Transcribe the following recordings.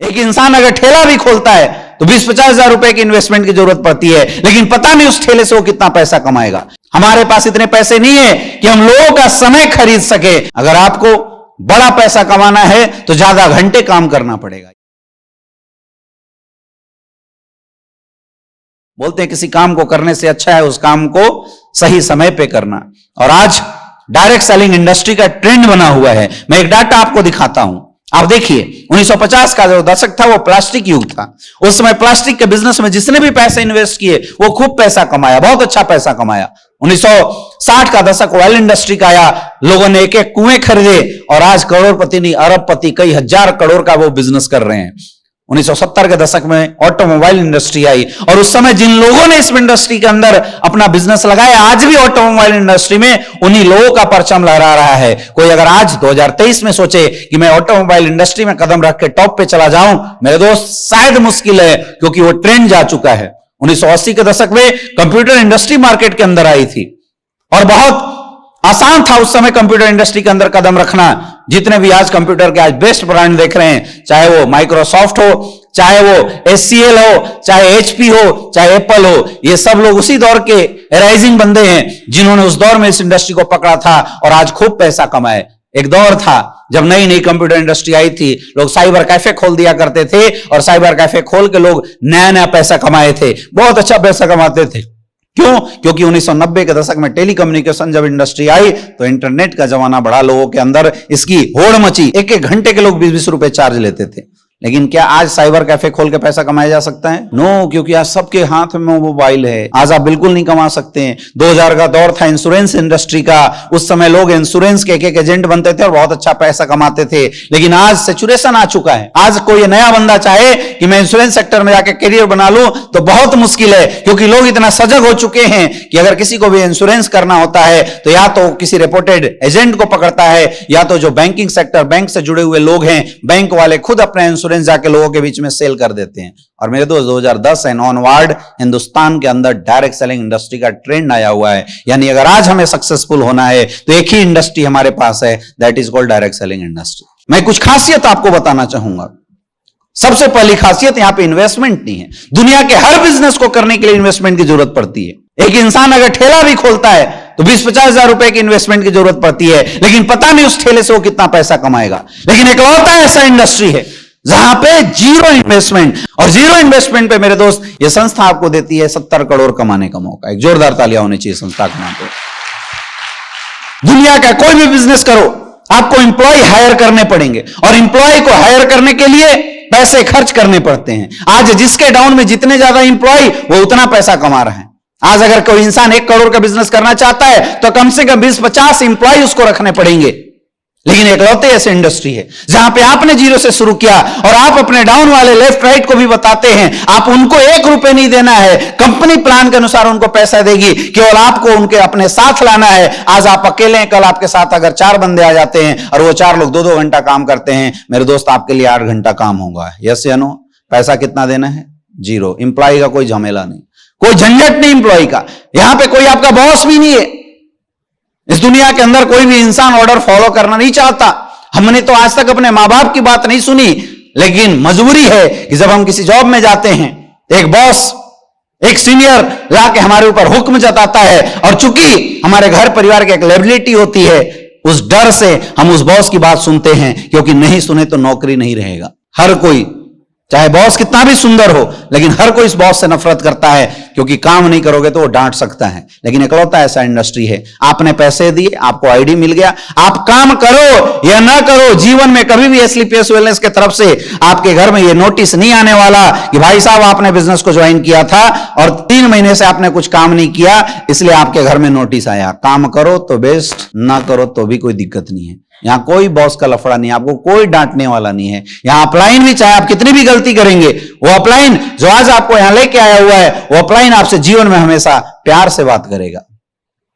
एक इंसान अगर ठेला भी खोलता है तो 20-50 हजार रुपए की इन्वेस्टमेंट की जरूरत पड़ती है, लेकिन पता नहीं उस ठेले से वो कितना पैसा कमाएगा। हमारे पास इतने पैसे नहीं है कि हम लोगों का समय खरीद सके। अगर आपको बड़ा पैसा कमाना है तो ज्यादा घंटे काम करना पड़ेगा। बोलते हैं किसी काम को करने से अच्छा है उस काम को सही समय पे करना। और आज डायरेक्ट सेलिंग इंडस्ट्री का ट्रेंड बना हुआ है। मैं एक डाटा आपको दिखाता हूं, आप देखिए 1950 का जो दशक था वो प्लास्टिक युग था। उस समय प्लास्टिक के बिजनेस में जिसने भी पैसे इन्वेस्ट किए वो खूब पैसा कमाया, बहुत अच्छा पैसा कमाया। 1960 का दशक ऑयल इंडस्ट्री का आया, लोगों ने एक एक कुएं खरीदे और आज करोड़पति नहीं अरबपति कई हजार करोड़ का वो बिजनेस कर रहे हैं। 1970 के दशक में ऑटोमोबाइल इंडस्ट्री आई और उस समय जिन लोगों ने इस इंडस्ट्री के अंदर अपना बिजनेस लगाया आज भी ऑटोमोबाइल इंडस्ट्री में उन्हीं लोगों का परचम लहरा रहा है। कोई अगर आज 2023 में सोचे कि मैं ऑटोमोबाइल इंडस्ट्री में कदम रख के टॉप पे चला जाऊं, मेरे दोस्त शायद मुश्किल है, क्योंकि वो ट्रेंड जा चुका है। 1980 के दशक में कंप्यूटर इंडस्ट्री मार्केट के अंदर आई थी और बहुत आसान था उस समय कंप्यूटर इंडस्ट्री के अंदर कदम रखना। जितने भी आज कंप्यूटर के आज बेस्ट ब्रांड देख रहे हैं, चाहे वो माइक्रोसॉफ्ट हो, चाहे वो HCL हो, चाहे HP हो, चाहे एप्पल हो, ये सब लोग उसी दौर के राइजिंग बंदे हैं जिन्होंने उस दौर में इस इंडस्ट्री को पकड़ा था और आज खूब पैसा कमाए। एक दौर था जब नई नई कंप्यूटर इंडस्ट्री आई थी, लोग साइबर कैफे खोल दिया करते थे और साइबर कैफे खोल के लोग नया नया पैसा कमाए थे, बहुत अच्छा पैसा कमाते थे। क्यों? क्योंकि 1990 के दशक में टेलीकम्युनिकेशन जब इंडस्ट्री आई तो इंटरनेट का जमाना बढ़ा, लोगों के अंदर इसकी होड़ मची। एक एक घंटे के लोग 20-20 रुपए चार्ज लेते थे। लेकिन क्या आज साइबर कैफे खोल के पैसा कमाया जा सकता है? नो, क्योंकि आज सबके हाथ में मोबाइल है, आज आप बिल्कुल नहीं कमा सकते हैं। 2000 का दौर था इंश्योरेंस इंडस्ट्री का, उस समय लोग इंश्योरेंस के एक एक एजेंट बनते थे और बहुत अच्छा पैसा कमाते थे। लेकिन आज सैचुरेशन आ चुका है। आज कोई नया बंदा चाहे कि मैं इंश्योरेंस सेक्टर में जाके करियर बना लूं तो बहुत मुश्किल है, क्योंकि लोग इतना सजग हो चुके हैं कि अगर किसी को भी इंश्योरेंस करना होता है तो या तो किसी रेपुटेड एजेंट को पकड़ता है, या तो जो बैंकिंग सेक्टर, बैंक से जुड़े हुए लोग हैं, बैंक वाले खुद अपने इंश्योरेंस जाके लोगों के बीच में सेल कर देते हैं। और मेरे दोस्त 2010 एंड ऑनवर्ड हिंदुस्तान के अंदर डायरेक्ट सेलिंग इंडस्ट्री का ट्रेंड आया हुआ है। यानी अगर आज हमें सक्सेसफुल होना है तो एक ही इंडस्ट्री हमारे पास है, that is called direct selling industry. मैं कुछ खासियत आपको बताना चाहूंगा। सबसे पहली खासियत, यहां पे इन्वेस्टमेंट नहीं है। दुनिया के हर बिजनेस को करने के लिए इन्वेस्टमेंट की जरूरत पड़ती है। एक इंसान अगर ठेला भी खोलता है तो 20-50 हजार रुपए की इन्वेस्टमेंट की जरूरत पड़ती है, लेकिन पता नहीं उस ठेले से वो कितना पैसा कमाएगा। लेकिन इकलौता ऐसा इंडस्ट्री है जहां पे जीरो इन्वेस्टमेंट, और जीरो इन्वेस्टमेंट पे मेरे दोस्त ये संस्था आपको देती है 70 करोड़ कमाने का मौका। एक जोरदार तालियां होनी चाहिए संस्था के नाम पे। दुनिया का कोई भी बिजनेस करो, आपको एम्प्लॉय हायर करने पड़ेंगे और एम्प्लॉय को हायर करने के लिए पैसे खर्च करने पड़ते हैं। आज जिसके डाउन में जितने ज्यादा एम्प्लॉय वो उतना पैसा कमा रहे हैं। आज अगर कोई इंसान 1 करोड़ का बिजनेस करना चाहता है तो कम से कम 20-50 एम्प्लॉय उसको रखने पड़ेंगे। लेकिन इकलौते ऐसे इंडस्ट्री है जहां पे आपने जीरो से शुरू किया और आप अपने डाउन वाले लेफ्ट राइट को भी बताते हैं, आप उनको 1 रुपए नहीं देना है, कंपनी प्लान के अनुसार उनको पैसा देगी, केवल आपको उनके अपने साथ लाना है। आज आप अकेले हैं, कल आपके साथ अगर 4 बंदे आ जाते हैं और वो 4 लोग 2-2 घंटा काम करते हैं, मेरे दोस्त आपके लिए 8 घंटा काम होगा। यस या नो? पैसा कितना देना है? जीरो। एम्प्लॉय का कोई झमेला नहीं, कोई झंझट नहीं एम्प्लॉय का। यहां पे कोई आपका बॉस भी नहीं है। इस दुनिया के अंदर कोई भी इंसान ऑर्डर फॉलो करना नहीं चाहता। हमने तो आज तक अपने मां बाप की बात नहीं सुनी, लेकिन मजबूरी है कि जब हम किसी जॉब में जाते हैं, एक बॉस, एक सीनियर लाके हमारे ऊपर हुक्म जताता है, और चूंकि हमारे घर परिवार की एक लायबिलिटी होती है, उस डर से हम उस बॉस की बात सुनते हैं, क्योंकि नहीं सुने तो नौकरी नहीं रहेगा। हर कोई, चाहे बॉस कितना भी सुंदर हो, लेकिन हर कोई इस बॉस से नफरत करता है, क्योंकि काम नहीं करोगे तो वो डांट सकता है। लेकिन इकलौता ऐसा इंडस्ट्री है, आपने पैसे दिए, आपको आईडी मिल गया, आप काम करो या ना करो, जीवन में कभी भी एसलीपीएस वेलनेस की तरफ से आपके घर में ये नोटिस नहीं आने वाला कि भाई साहब आपने बिजनेस को ज्वाइन किया था और 3 महीने से आपने कुछ काम नहीं किया, इसलिए आपके घर में नोटिस आया। काम करो तो बेस्ट, ना करो तो भी कोई दिक्कत नहीं है। यहां कोई बॉस का लफड़ा नहीं है, आपको कोई डांटने वाला नहीं है। यहां अपलाइन भी, चाहे आप कितनी भी गलती करेंगे, वो अपलाइन जो आज आपको यहां लेके आया हुआ है, वो अपलाइन आपसे जीवन में हमेशा प्यार से बात करेगा।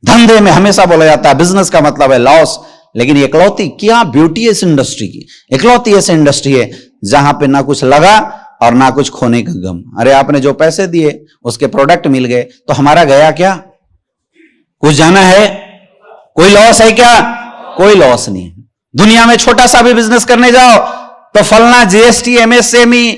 धंधे में हमेशा बोला जाता है बिजनेस का मतलब है लॉस, लेकिन इकलौती क्या ब्यूटी है इस इंडस्ट्री की। इकलौती ऐसी इंडस्ट्री है जहां पे ना कुछ लगा और ना कुछ खोने का गम। अरे आपने जो पैसे दिए उसके प्रोडक्ट मिल गए तो हमारा गया क्या? कुछ जाना है? कोई लॉस है क्या? कोई लॉस नहीं है। दुनिया में छोटा सा भी बिजनेस करने जाओ, तो फलना जीएसटी, एमएसएमई,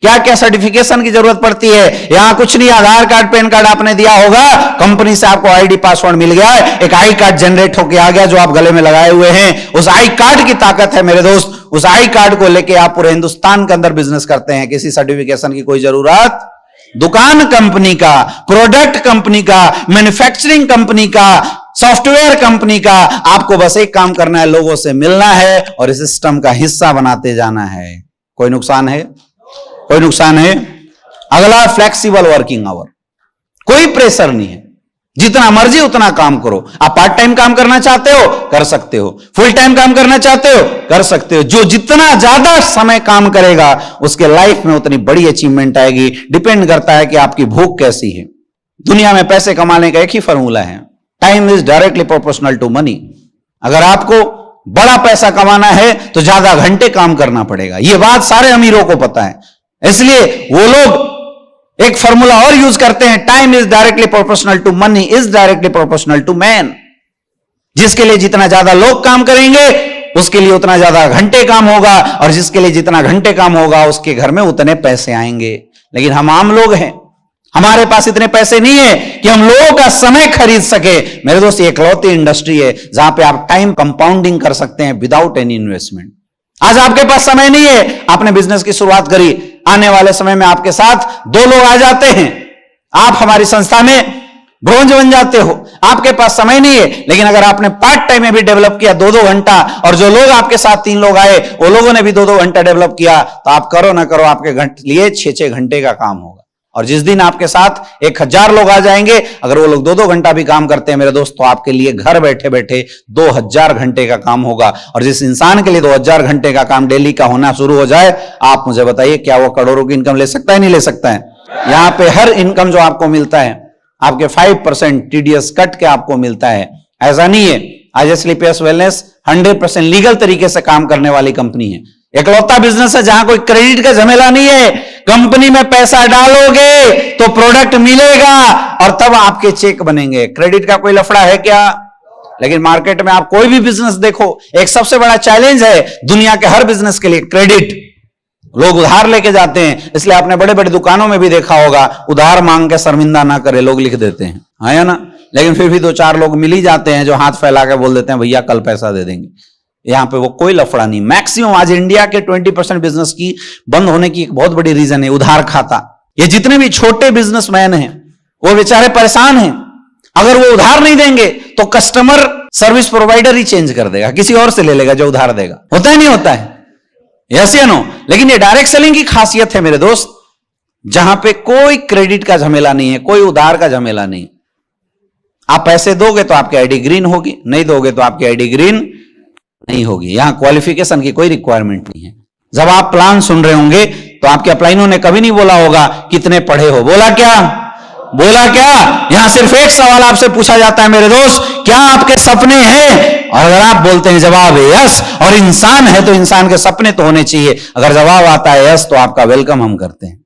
क्या क्या सर्टिफिकेशन की जरूरत पड़ती है। यहां कुछ नहीं, आधार कार्ड पैन कार्ड आपने दिया होगा, कंपनी से आपको आईडी पासवर्ड मिल गया, एक आई कार्ड जनरेट होकर आ गया जो आप गले में लगाए हुए हैं। उस आई कार्ड की ताकत है मेरे दोस्त, उस आई कार्ड को लेके आप पूरे हिंदुस्तान के अंदर बिजनेस करते हैं, किसी सर्टिफिकेशन की कोई जरूरत। दुकान कंपनी का, प्रोडक्ट कंपनी का, मैन्युफैक्चरिंग कंपनी का, सॉफ्टवेयर कंपनी का, आपको बस एक काम करना है, लोगों से मिलना है और इस सिस्टम का हिस्सा बनाते जाना है। कोई नुकसान है? कोई नुकसान है? अगला, फ्लेक्सिबल वर्किंग आवर, कोई प्रेशर नहीं है, जितना मर्जी उतना काम करो। आप पार्ट टाइम काम करना चाहते हो कर सकते हो, फुल टाइम काम करना चाहते हो कर सकते हो। जो जितना ज्यादा समय काम करेगा उसके लाइफ में उतनी बड़ी अचीवमेंट आएगी। डिपेंड करता है कि आपकी भूख कैसी है। दुनिया में पैसे कमाने का एक ही फॉर्मूला है, time is directly proportional to money. अगर आपको बड़ा पैसा कमाना है तो ज्यादा घंटे काम करना पड़ेगा। यह बात सारे अमीरों को पता है, इसलिए वो लोग एक फॉर्मूला और यूज करते हैं, time is directly proportional to money is directly proportional to man. जिसके लिए जितना ज्यादा लोग काम करेंगे उसके लिए उतना ज्यादा घंटे काम होगा, और जिसके लिए जितना घंटे काम होगा उसके घर में उतने पैसे आएंगे। लेकिन हम आम लोग हैं, हमारे पास इतने पैसे नहीं है कि हम लोगों का समय खरीद सके। मेरे दोस्त, ये इकलौती इंडस्ट्री है जहां पे आप टाइम कंपाउंडिंग कर सकते हैं विदाउट एनी इन्वेस्टमेंट। आज आपके पास समय नहीं है, आपने बिजनेस की शुरुआत करी, आने वाले समय में आपके साथ 2 लोग आ जाते हैं, आप हमारी संस्था में ब्रोंज बन जाते हो। आपके पास समय नहीं है, लेकिन अगर आपने पार्ट टाइम में भी डेवलप किया 2-2 घंटा, और जो लोग आपके साथ 3 लोग आए वो लोगों ने भी 2-2 घंटा डेवलप किया, तो आप करो ना करो आपके लिए 6-6 घंटे का काम होगा। और जिस दिन आपके साथ 1000 लोग आ जाएंगे, अगर वो लोग 2-2 घंटा भी काम करते हैं मेरे दोस्त, तो आपके लिए घर बैठे बैठे 2000 घंटे का काम होगा। और जिस इंसान के लिए 2000 घंटे का काम डेली का होना शुरू हो जाए, आप मुझे बताइए क्या वो करोड़ों की इनकम ले सकता है? नहीं ले सकता है। यहां पे हर इनकम जो आपको मिलता है आपके 5% टीडीएस कट के आपको मिलता है। ऐसा नहीं है, आज स्लीपियस वेलनेस 100% लीगल तरीके से काम करने वाली कंपनी है। इकलौता बिजनेस है जहां कोई क्रेडिट का झमेला नहीं है। कंपनी में पैसा डालोगे तो प्रोडक्ट मिलेगा और तब आपके चेक बनेंगे। क्रेडिट का कोई लफड़ा है क्या? लेकिन मार्केट में आप कोई भी बिजनेस देखो, एक सबसे बड़ा चैलेंज है दुनिया के हर बिजनेस के लिए, क्रेडिट। लोग उधार लेके जाते हैं, इसलिए आपने बड़े बड़े दुकानों में भी देखा होगा, उधार मांग के शर्मिंदा ना करे लोग लिख देते हैं, है या ना? लेकिन फिर भी 2-4 लोग मिल ही जाते हैं जो हाथ फैला के बोल देते हैं भैया कल पैसा दे देंगे। यहां पे वो कोई लफड़ा नहीं। मैक्सिमम आज इंडिया के 20% बिजनेस की बंद होने की एक बहुत बड़ी रीजन है उधार खाता। ये जितने भी छोटे बिजनेसमैन हैं वो बेचारे परेशान हैं। अगर वो उधार नहीं देंगे तो कस्टमर सर्विस प्रोवाइडर ही चेंज कर देगा, किसी और से ले लेगा जो उधार देगा। होता है नहीं होता है? यस या नो? लेकिन ये डायरेक्ट सेलिंग की खासियत है मेरे दोस्त, जहां पे कोई क्रेडिट का झमेला नहीं है, कोई उधार का झमेला नहीं। आप पैसे दोगे तो आपकी आईडी ग्रीन होगी, नहीं दोगे तो आपकी आईडी ग्रीन नहीं होगी। यहां क्वालिफिकेशन की कोई रिक्वायरमेंट नहीं है। जब आप प्लान सुन रहे होंगे तो आपके अपलाइनों ने कभी नहीं बोला होगा कितने पढ़े हो, बोला क्या? बोला क्या? यहां सिर्फ एक सवाल आपसे पूछा जाता है मेरे दोस्त, क्या आपके सपने हैं? और अगर आप बोलते हैं जवाब है यस, और इंसान है तो इंसान के सपने तो होने चाहिए। अगर जवाब आता है यस तो आपका वेलकम हम करते हैं।